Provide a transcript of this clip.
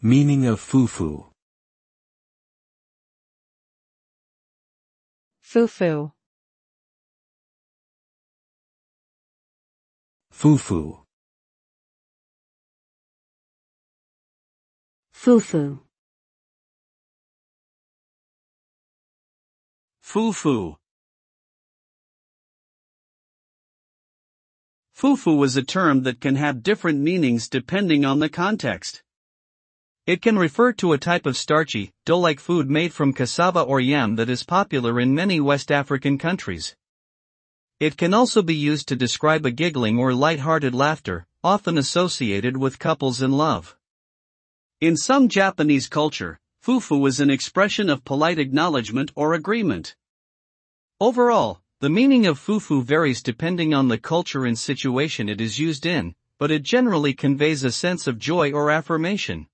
Meaning of fufu. Fufu. Fufu. Fufu. Fufu. Fufu is a term that can have different meanings depending on the context. It can refer to a type of starchy, dough-like food made from cassava or yam that is popular in many West African countries. It can also be used to describe a giggling or light-hearted laughter, often associated with couples in love. In some Japanese culture, fufu is an expression of polite acknowledgement or agreement. Overall, the meaning of fufu varies depending on the culture and situation it is used in, but it generally conveys a sense of joy or affirmation.